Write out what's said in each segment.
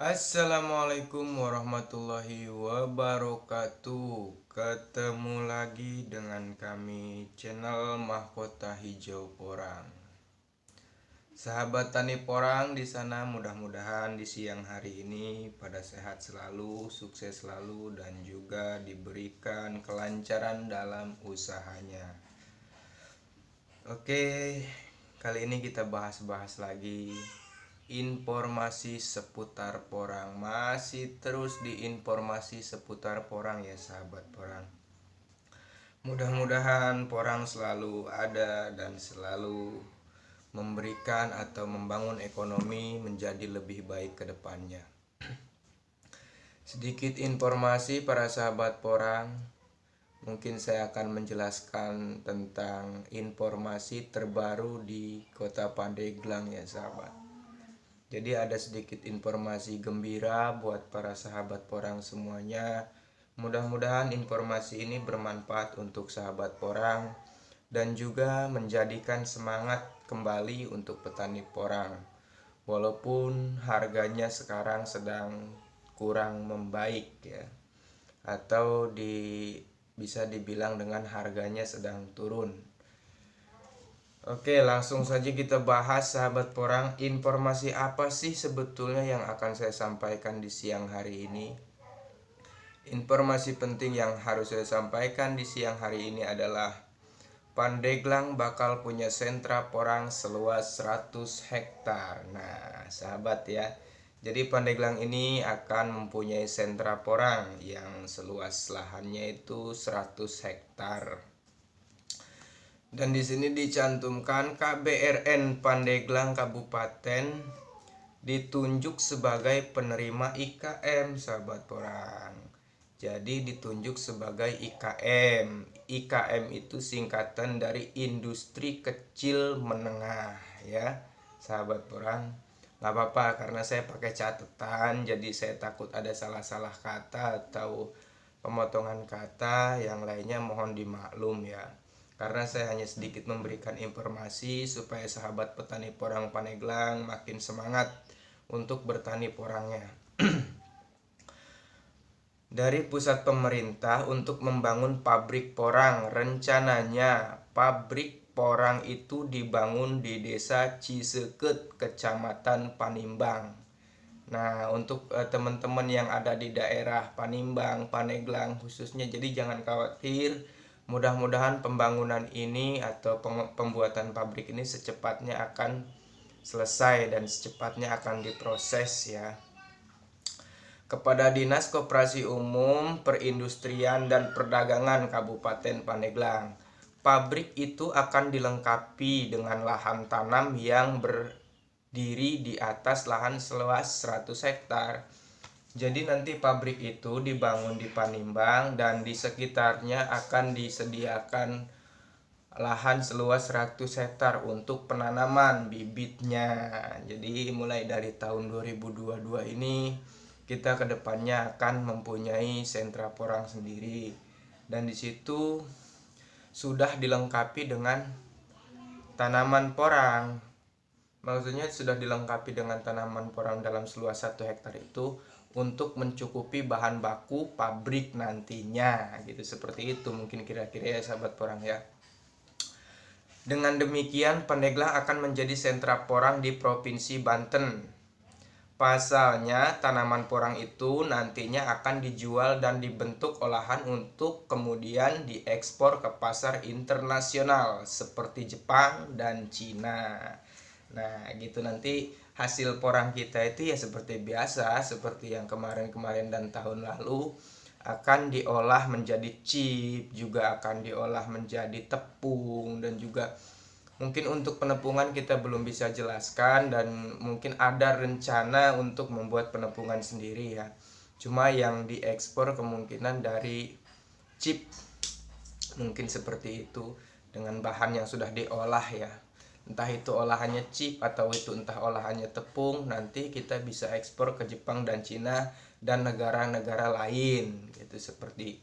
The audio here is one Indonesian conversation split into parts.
Assalamualaikum warahmatullahi wabarakatuh. Ketemu lagi dengan kami channel Mahkota Hijau Porang. Sahabat tani porang di sana, mudah-mudahan di siang hari ini pada sehat selalu, sukses selalu, dan juga diberikan kelancaran dalam usahanya. Oke, kali ini kita bahas-bahas lagi informasi seputar porang. Masih terus di informasi seputar porang ya sahabat porang. Mudah-mudahan porang selalu ada dan selalu memberikan atau membangun ekonomi menjadi lebih baik ke depannya. Sedikit informasi para sahabat porang. Mungkin saya akan menjelaskan tentang informasi terbaru di Kota Pandeglang ya sahabat. Jadi ada sedikit informasi gembira buat para sahabat porang semuanya. Mudah-mudahan informasi ini bermanfaat untuk sahabat porang dan juga menjadikan semangat kembali untuk petani porang. Walaupun harganya sekarang sedang kurang membaik ya, atau bisa dibilang dengan harganya sedang turun. Oke, langsung saja kita bahas sahabat porang. Informasi apa sih sebetulnya yang akan saya sampaikan di siang hari ini? Informasi penting yang harus saya sampaikan di siang hari ini adalah Pandeglang bakal punya sentra porang seluas 100 hektar. Nah, sahabat ya. Jadi Pandeglang ini akan mempunyai sentra porang yang seluas lahannya itu 100 hektar. Dan di sini dicantumkan KBRN Pandeglang Kabupaten ditunjuk sebagai penerima IKM sahabat porang. Jadi ditunjuk sebagai IKM. IKM itu singkatan dari industri kecil menengah ya sahabat porang. Gak apa-apa karena saya pakai catatan, jadi saya takut ada salah-salah kata atau pemotongan kata, yang lainnya mohon dimaklum ya. Karena saya hanya sedikit memberikan informasi supaya sahabat petani porang Pandeglang makin semangat untuk bertani porangnya. Dari pusat pemerintah untuk membangun pabrik porang, rencananya pabrik porang itu dibangun di desa Ciseket, Kecamatan Panimbang. Nah, untuk teman-teman yang ada di daerah Panimbang, Pandeglang khususnya, jadi jangan khawatir. Mudah-mudahan pembangunan ini atau pembuatan pabrik ini secepatnya akan selesai dan secepatnya akan diproses ya. Kepada Dinas Koperasi Umum, Perindustrian dan Perdagangan Kabupaten Pandeglang, pabrik itu akan dilengkapi dengan lahan tanam yang berdiri di atas lahan seluas 100 hektar. Jadi nanti pabrik itu dibangun di Panimbang dan di sekitarnya akan disediakan lahan seluas 100 hektar untuk penanaman bibitnya. Jadi mulai dari tahun 2022 ini kita kedepannya akan mempunyai sentra porang sendiri. Dan di situ sudah dilengkapi dengan tanaman porang. Maksudnya sudah dilengkapi dengan tanaman porang dalam seluas 1 hektar itu untuk mencukupi bahan baku pabrik nantinya gitu, seperti itu mungkin kira-kira ya sahabat porang ya. Dengan demikian Pandeglang akan menjadi sentra porang di Provinsi Banten. Pasalnya tanaman porang itu nantinya akan dijual dan dibentuk olahan untuk kemudian diekspor ke pasar internasional seperti Jepang dan Cina. Nah gitu, nanti hasil porang kita itu ya seperti biasa, seperti yang kemarin-kemarin dan tahun lalu, akan diolah menjadi chip, juga akan diolah menjadi tepung, dan juga mungkin untuk penepungan kita belum bisa jelaskan, dan mungkin ada rencana untuk membuat penepungan sendiri ya. Cuma yang diekspor kemungkinan dari chip, mungkin seperti itu, dengan bahan yang sudah diolah ya. Entah itu olahannya chip atau itu entah olahannya tepung, nanti kita bisa ekspor ke Jepang dan Cina dan negara-negara lain gitu, seperti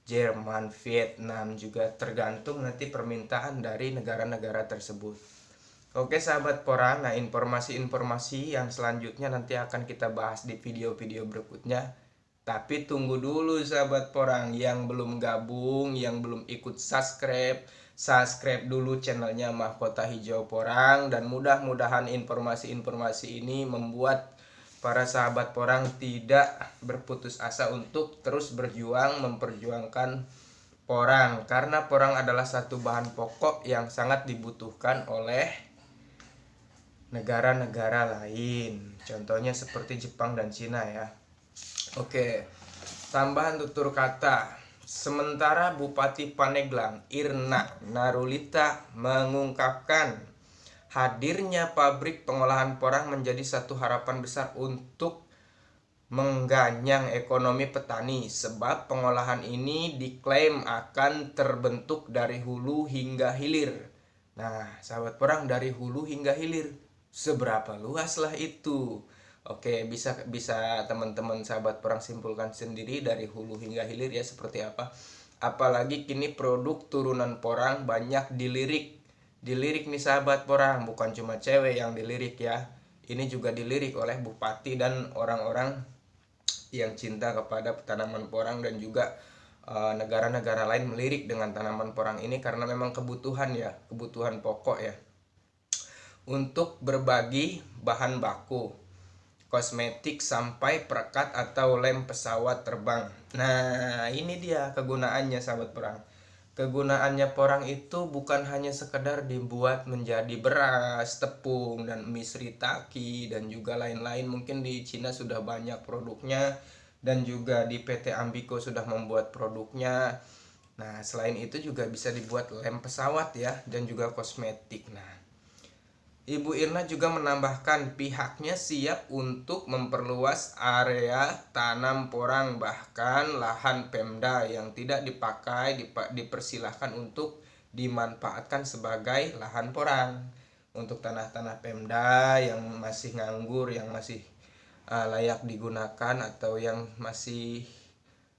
Jerman, Vietnam, juga tergantung nanti permintaan dari negara-negara tersebut. Oke sahabat porang, nah informasi-informasi yang selanjutnya nanti akan kita bahas di video-video berikutnya. Tapi tunggu dulu sahabat porang, yang belum gabung, yang belum ikut subscribe dulu channelnya Mahkota Hijau Porang. Dan mudah-mudahan informasi-informasi ini membuat para sahabat porang tidak berputus asa untuk terus berjuang memperjuangkan porang. Karena porang adalah satu bahan pokok yang sangat dibutuhkan oleh negara-negara lain, contohnya seperti Jepang dan Cina ya. Oke, tambahan tutur kata. Sementara Bupati Paneglang Irna Narulita mengungkapkan hadirnya pabrik pengolahan porang menjadi satu harapan besar untuk mengganyang ekonomi petani, sebab pengolahan ini diklaim akan terbentuk dari hulu hingga hilir. Nah, sahabat porang, dari hulu hingga hilir, seberapa luaslah itu? Oke, bisa teman-teman sahabat porang simpulkan sendiri dari hulu hingga hilir ya seperti apa. Apalagi kini produk turunan porang banyak dilirik nih sahabat porang, bukan cuma cewek yang dilirik ya. Ini juga dilirik oleh bupati dan orang-orang yang cinta kepada tanaman porang, dan juga negara-negara lain melirik dengan tanaman porang ini karena memang kebutuhan ya, kebutuhan pokok ya, untuk berbagi bahan baku, kosmetik sampai perekat atau lem pesawat terbang. Nah, ini dia kegunaannya sahabat porang. Kegunaannya porang itu bukan hanya sekedar dibuat menjadi beras, tepung, dan mie shirataki, dan juga lain-lain. Mungkin di Cina sudah banyak produknya, dan juga di PT Ambiko sudah membuat produknya. Nah, selain itu juga bisa dibuat lem pesawat ya, dan juga kosmetik. Nah, Ibu Irna juga menambahkan pihaknya siap untuk memperluas area tanam porang, bahkan lahan Pemda yang tidak dipakai dipersilahkan untuk dimanfaatkan sebagai lahan porang. Untuk tanah-tanah Pemda yang masih nganggur, yang masih layak digunakan, atau yang masih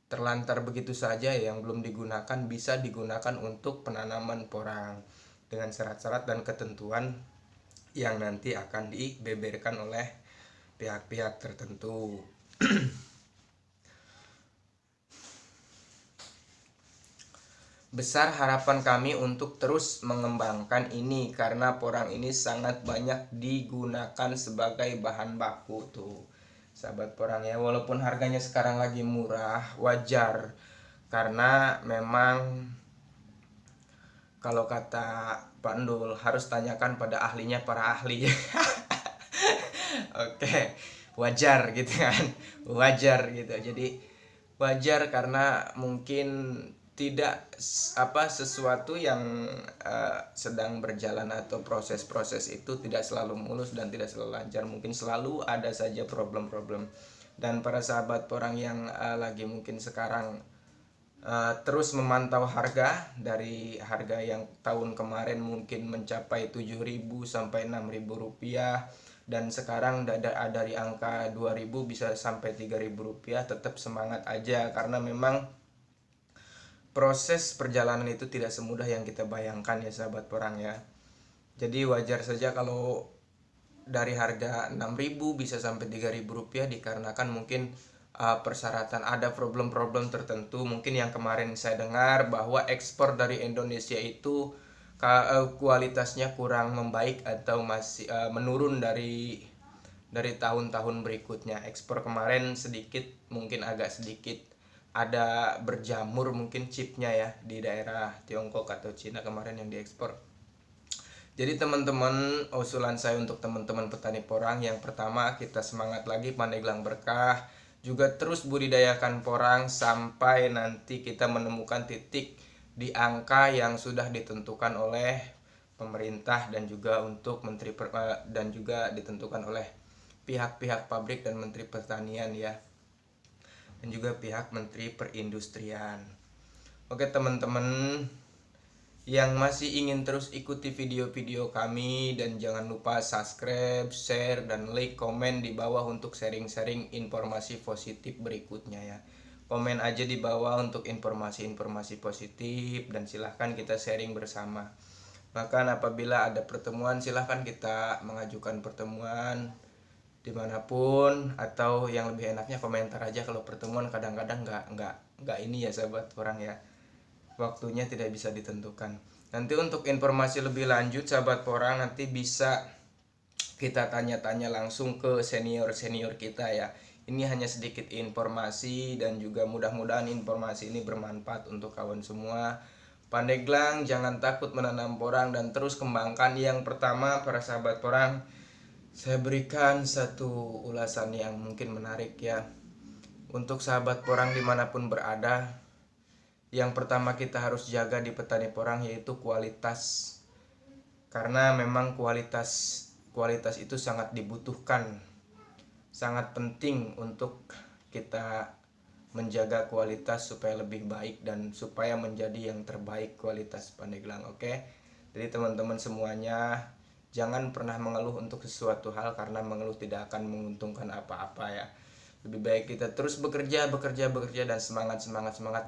terlantar begitu saja yang belum digunakan, bisa digunakan untuk penanaman porang dengan syarat-syarat dan ketentuan yang nanti akan dibeberkan oleh pihak-pihak tertentu. Besar harapan kami untuk terus mengembangkan ini karena porang ini sangat banyak digunakan sebagai bahan baku tuh sahabat porang ya. Walaupun harganya sekarang lagi murah, wajar, karena memang kalau kata Pak Ndul, harus tanyakan pada ahlinya para ahli. Oke, wajar gitu kan, wajar gitu. Jadi wajar karena mungkin tidak sesuatu yang sedang berjalan atau proses-proses itu tidak selalu mulus dan tidak selalu lancar. Mungkin selalu ada saja problem-problem. Dan para sahabat porang yang lagi mungkin sekarang terus memantau harga, dari harga yang tahun kemarin mungkin mencapai 7.000 sampai 6.000 rupiah, dan sekarang dari angka 2.000 bisa sampai 3.000 rupiah. Tetap semangat aja karena memang proses perjalanan itu tidak semudah yang kita bayangkan ya sahabat porang ya. Jadi wajar saja kalau dari harga 6.000 bisa sampai 3.000 rupiah, dikarenakan mungkin persyaratan, ada problem-problem tertentu. Mungkin yang kemarin saya dengar bahwa ekspor dari Indonesia itu kualitasnya kurang membaik atau masih menurun dari tahun-tahun berikutnya. Ekspor kemarin sedikit, mungkin agak sedikit ada berjamur mungkin chipnya ya di daerah Tiongkok atau Cina kemarin yang diekspor. Jadi teman-teman, usulan saya untuk teman-teman petani porang, yang pertama, kita semangat lagi Pandeglang berkah, juga terus budidayakan porang sampai nanti kita menemukan titik di angka yang sudah ditentukan oleh pemerintah, dan juga untuk dan juga ditentukan oleh pihak-pihak pabrik dan Menteri Pertanian ya, dan juga pihak Menteri Perindustrian. Oke teman-teman yang masih ingin terus ikuti video-video kami, dan jangan lupa subscribe, share, dan like, komen di bawah untuk sharing-sharing informasi positif berikutnya ya. Komen aja di bawah untuk informasi-informasi positif, dan silahkan kita sharing bersama. Bahkan apabila ada pertemuan, silahkan kita mengajukan pertemuan dimanapun, atau yang lebih enaknya komentar aja. Kalau pertemuan kadang-kadang nggak ini ya sahabat orang ya, waktunya tidak bisa ditentukan. Nanti untuk informasi lebih lanjut sahabat orang, nanti bisa kita tanya-tanya langsung ke senior-senior kita ya. Ini hanya sedikit informasi dan juga mudah-mudahan informasi ini bermanfaat untuk kawan semua. Pandeglang, jangan takut menanam porang dan terus kembangkan. Yang pertama para sahabat porang, saya berikan satu ulasan yang mungkin menarik ya. Untuk sahabat porang dimanapun berada, yang pertama kita harus jaga di petani porang yaitu kualitas. Karena memang kualitas itu sangat dibutuhkan, sangat penting untuk kita menjaga kualitas supaya lebih baik dan supaya menjadi yang terbaik kualitas Pandeglang. Oke, jadi teman-teman semuanya jangan pernah mengeluh untuk sesuatu hal, karena mengeluh tidak akan menguntungkan apa-apa ya. Lebih baik kita terus bekerja dan semangat.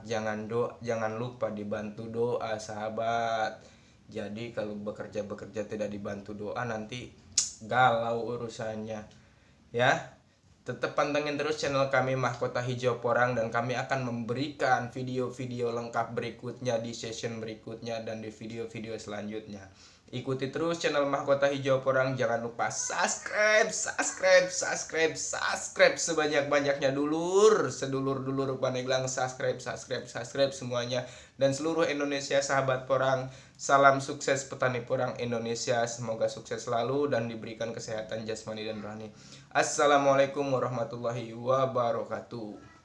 Jangan lupa dibantu doa sahabat. Jadi kalau bekerja tidak dibantu doa, nanti galau urusannya ya. Tetap pantengin terus channel kami Mahkota Hijau Porang, dan kami akan memberikan video-video lengkap berikutnya di session berikutnya dan di video-video selanjutnya. Ikuti terus channel Mahkota Hijau Porang. Jangan lupa subscribe sebanyak-banyaknya sedulur-dulur Pandeglang. Subscribe semuanya, dan seluruh Indonesia sahabat porang. Salam sukses petani porang Indonesia. Semoga sukses selalu dan diberikan kesehatan jasmani dan rohani. Assalamualaikum warahmatullahi wabarakatuh.